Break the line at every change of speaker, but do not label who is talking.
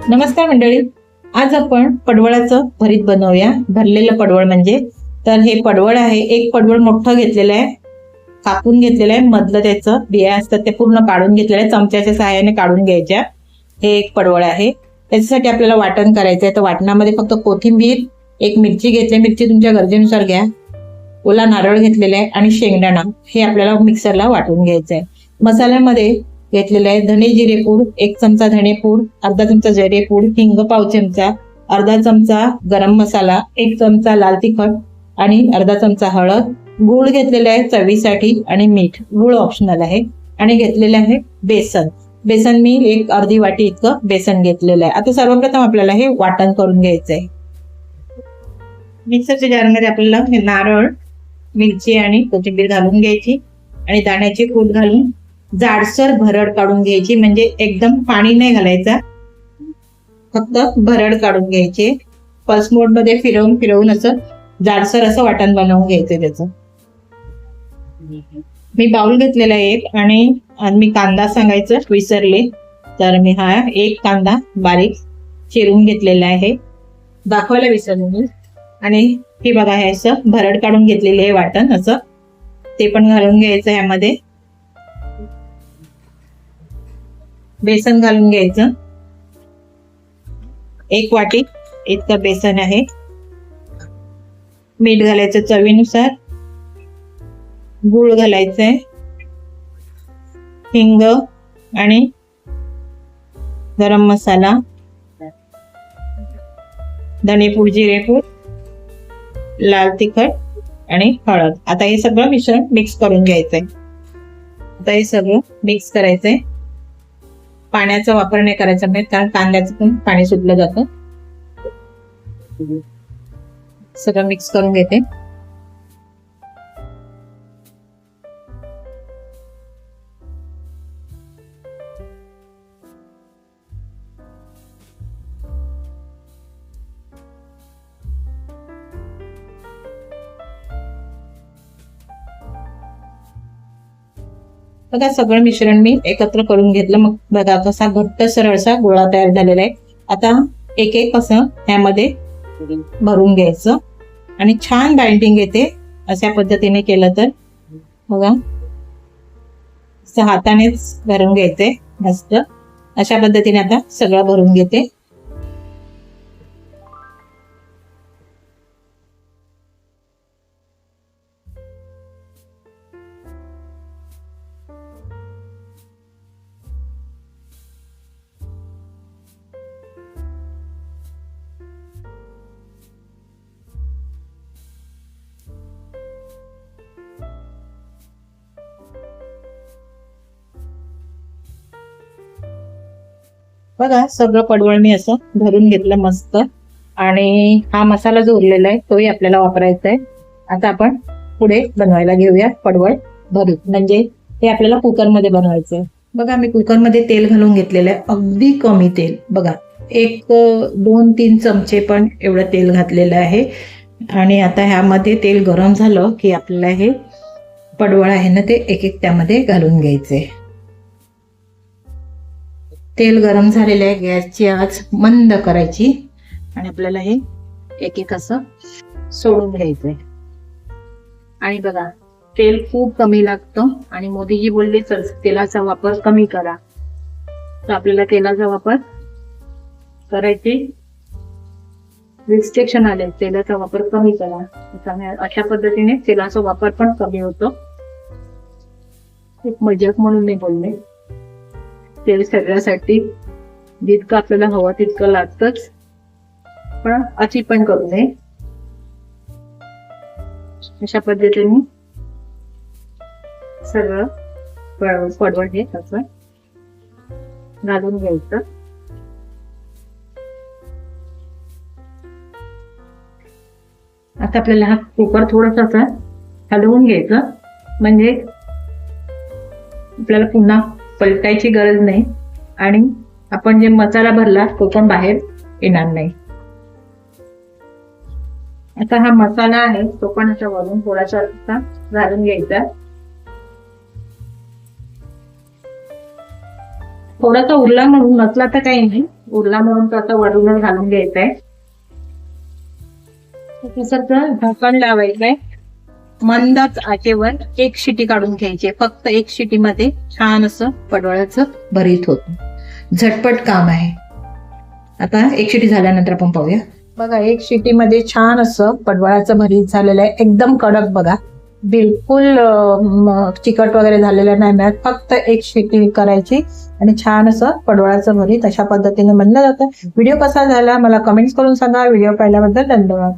नमस्कार मंडळी, आज आपण पडवळाचं भरीत बनवूया. भरलेलं पडवळ म्हणजे तर हे पडवळ आहे. एक पडवळ मोठं घेतलेलं आहे, कापून घेतलेलं आहे. मधलं त्याचं बिया असतात ते पूर्ण काढून घेतलेलं आहे, चमच्याच्या सहाय्याने काढून घ्यायच्या. हे एक पडवळ आहे. त्याच्यासाठी आपल्याला वाटण करायचं आहे. तर वाटणामध्ये फक्त कोथिंबीर, एक मिरची घेतली, मिरची तुमच्या गरजेनुसार घ्या, ओला नारळ घेतलेला आहे आणि शेंगदाणा हे आपल्याला मिक्सरला वाटून घ्यायचं आहे. मसाल्यामध्ये घेतलेलं आहे धने जिरे पूड, 1 चमचा धने पूड, अर्धा चमचा जिरे पूड, हिंग पाव चमचा, अर्धा चमचा गरम मसाला, 1 चमचा लाल तिखट आणि अर्धा चमचा हळद, गूळ घेतलेला आहे चवीसाठी आणि मीठ, गूळ ऑप्शनल आहे. आणि घेतलेलं आहे बेसन. बेसन मी एक अर्धी वाटी इतकं बेसन घेतलेलं आहे. आता सर्वप्रथम आपल्याला हे वाटण करून घ्यायचं आहे. मिक्सरच्या जारमध्ये आपल्याला हे नारळ, मिरची आणि कोथिंबीर घालून घ्यायची आणि दाण्याची कूट घालून जाडसर भरड काढून घ्यायची. म्हणजे एकदम पाणी नाही घालायचा, फक्त भरड काढून घ्यायची. पल्स मोड मध्ये फिरवून फिरवून असं जाडसर असं वाटण बनवून घ्यायचं. त्याचं मी बाउल घेतलेला आहे एक, आणि मी कांदा सांगायचं विसरले, तर मी हा एक कांदा बारीक चिरून घेतलेला आहे, दाखवायला विसरले मी. आणि हे बघा, हे असं भरड काढून घेतलेले आहे वाटण, असं ते पण घालून घ्यायचं. ह्यामध्ये बेसन घालून घ्यायचं, 1 वाटी इतकं बेसन आहे. मीठ घालायचं चवीनुसार, गूळ घालायचंय, हिंग आणि गरम मसाला, धनेपूड, जिरेपूड, लाल तिखट आणि हळद. आता हे सगळं मिश्रण मिक्स करून घ्यायचंय. आता हे सगळं मिक्स करायचंय. पाण्याचा वापर नाही करायचा नाही, कारण कांद्याचं पण पाणी सुटलं जातं. सगळं मिक्स करून घेते. बघा, सगळं मिश्रण मी एकत्र करून घेतलं. मग बघा कसा घट्ट सरळसा गोळा तयार झालेला आहे. आता एक एक असं ह्यामध्ये भरून घ्यायचं आणि छान बाइंडिंग येते अशा पद्धतीने केलं तर. बघा, असं हातानेच भरून घ्यायचे मस्त. अशा पद्धतीने आता सगळं भरून घेते. बघा, सगळं पडवळ मी असं भरून घेतलं मस्त. आणि हा मसाला जो उरलेला आहे तोही आपल्याला वापरायचा आहे. आता आपण पुढे बनवायला घेऊया पडवळ भरीत. म्हणजे हे आपल्याला कुकरमध्ये बनवायचंय. बघा, मी कुकरमध्ये तेल घालून घेतलेलं आहे, अगदी कमी तेल. बघा, 2-3 चमचे पण एवढं तेल घातलेलं आहे. आणि आता ह्यामध्ये तेल गरम झालं की आपल्याला हे पडवळ आहे ना ते एक एक त्यामध्ये घालून घ्यायचे. तेल गरम झालेलं आहे, गॅसची आच मंद करायची आणि आपल्याला हे एक एक असं सोडून घ्यायचंय. आणि बघा, तेल खूप कमी लागतं आणि मोदीजी बोलले चल तेलाचा वापर कमी करा, तर आपल्याला तेलाचा वापर करायचे रिस्ट्रिक्शन आले, तेलाचा वापर कमी करा. अशा पद्धतीने तेलाचा वापर पण कमी होतो. एक मजाक म्हणून मी बोलले. तेल सगळ्यासाठी जितकं आपल्याला हवं तितकं लागतच, पण अति पण करू नये. अशा पद्धतीने सगळं पडवळ हे असं घालून घ्यायचं. आता आपल्याला हा कुकर थोडंसं असं हलवून घ्यायचं, म्हणजे आपल्याला पुन्हा पलटायची गरज नाही आणि आपण जे मसाला भरला तो पण बाहेर येणार नाही. आता हा मसाला आहे तो पण अशा वरून थोडासा घालून घ्यायचा. थोडासा उरला म्हणून, नसला तर काही नाही, उरला म्हणून तो आता वरूनच घालून घ्यायचा आहे. ढक्कन लावायचंय. मंदाच आचेवर 1 शिटी काढून घ्यायची. फक्त 1 शिटीमध्ये छान असं पडवळाचं भरीत होतं. झटपट काम आहे. आता 1 शिटी झाल्यानंतर आपण पाहूया. बघा 1 शिटीमध्ये छान असं पडवळाचं भरीत झालेलं आहे. एकदम कडक बघा, बिलकुल चिकट वगैरे झालेलं नाही मिळत. फक्त 1 शिटी करायची आणि छान असं पडवळाचं भरीत अशा पद्धतीने बनलं जातं. व्हिडिओ कसा झाला मला कमेंट्स करून सांगा. व्हिडिओ पाहिल्याबद्दल धन्यवाद.